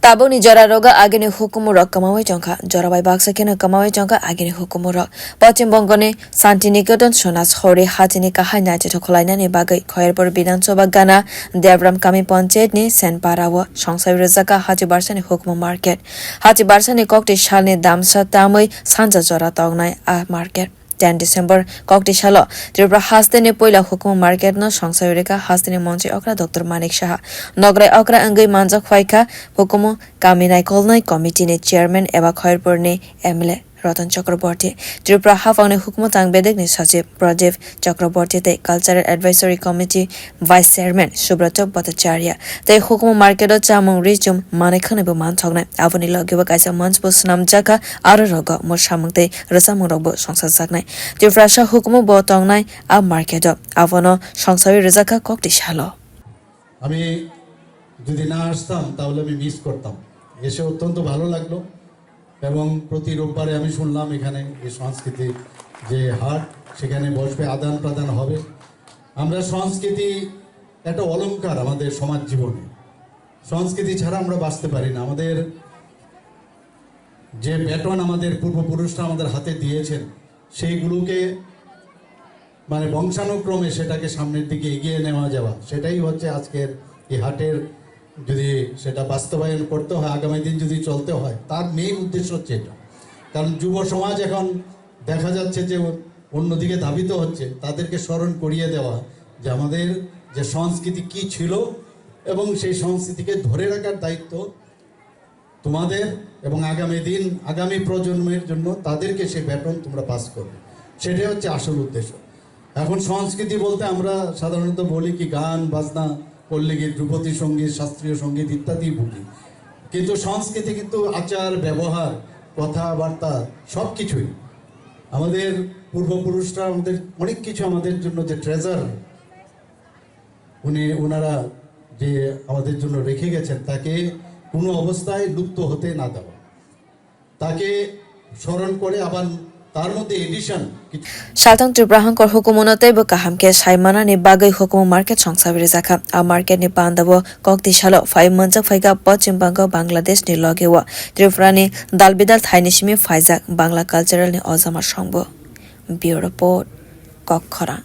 Tabo ni jora roga agini hukumu rok kamawai jongkha jorabai baksa kena kamawai jongkha agini hukumu rok Pachim Bongone Santiniketan Sonas Hori Hatini kaham nache thokolaina ni bagai khayerpur bidhansabha gana debram kami panchayet ni senpara wa songsai rwjakha haji barsani hukumu market haji barsani kokti shalni damsa tamai sanja jora tongnai a market 10 December kokti shalo Tripura haste ni poila hukumu market no songsai rwkha haste ni montri okra Dr.Manik saha nograi okra angai manjak phaika hukumu kaminai kolnai committee ni chairman eba khayerpur ni MLA Ratan Chakraborty Tripura Hafangni Hukumu Tangbedek ni Sachiv Pradev Chakraborty te Cultural Advisory Committee Vice Chairman Subrata Bhattacharya te Hukumu Marketo Chamung Rijum Manikhane bu Manthoknai Avoni Logiba Kaisa Manchbu Snamjaka Aro Rogo Moshamung te Rasamung Rogo Songsai Saknai Tripura Sha Hukumu Bo Tongnai A Marketo Avono Songsai Rwjakha Kokti Shalo আমি যদি না আসতাম তাহলে আমি miss করতাম এসে অত্যন্ত ভালো লাগলো এবং প্রতি রোববারে আমি শুনলাম এখানে এই সংস্কৃতি যে হাট সেখানে বসবে আদান প্রদান হবে আমরা সংস্কৃতি একটা অলংকার আমাদের সমাজ জীবনে সংস্কৃতি ছাড়া আমরা বাঁচতে পারি না আমাদের যে ব্যাটন আমাদের পূর্বপুরুষরা আমাদের হাতে দিয়েছেন সেইগুলোকে মানে বংশানুক্রমে সেটাকে সামনের দিকে এগিয়ে নেওয়া যাওয়া সেটাই হচ্ছে আজকের এই হাটের যদি সেটা বাস্তবায়ন করতে হয় আগামী দিন যদি চলতে হয় তার মেইন উদ্দেশ্য হচ্ছে এটা কারণ যুব সমাজ এখন দেখা যাচ্ছে যে অন্যদিকে ধাবিত হচ্ছে তাদেরকে স্মরণ করিয়ে দেওয়া যে আমাদের যে সংস্কৃতি কি ছিল এবং সেই সংস্কৃতিকে ধরে রাখার দায়িত্ব তোমাদের এবং আগামী দিন আগামী প্রজন্মের জন্য তাদেরকে সেই ব্যাটন তোমরা পাস করবে সেটাই হচ্ছে আসল উদ্দেশ্য এখন সংস্কৃতি বলতে আমরা সাধারণত বলি কি গান বাজনা পল্লীগীত ধ্রুপদী সঙ্গীত শাস্ত্রীয় সঙ্গীত ইত্যাদি বুঝি কিন্তু সংস্কৃতি কিন্তু আচার ব্যবহার কথাবার্তা সব কিছুই আমাদের পূর্বপুরুষরা আমাদের অনেক কিছু আমাদের জন্য যে ট্রেজার ওনারা যে আমাদের জন্য রেখে গেছেন তাকে কোনো অবস্থায় লুপ্ত হতে না দেওয়া তাকে স্মরণ করে আবার তার মধ্যে addition Shaltang Tripura Hangkor Hukumu no teibo kaham ke saimana ni bagai hukumu market songsai rwjakha a market ni panda bo kokti shalo 5 manjak phaika Pachim Banga Bangladesh ni loge wa Tripura ni dalbidal thaini simi phaijak Bangla cultural ni ojama songbo Bureau Report Kokhara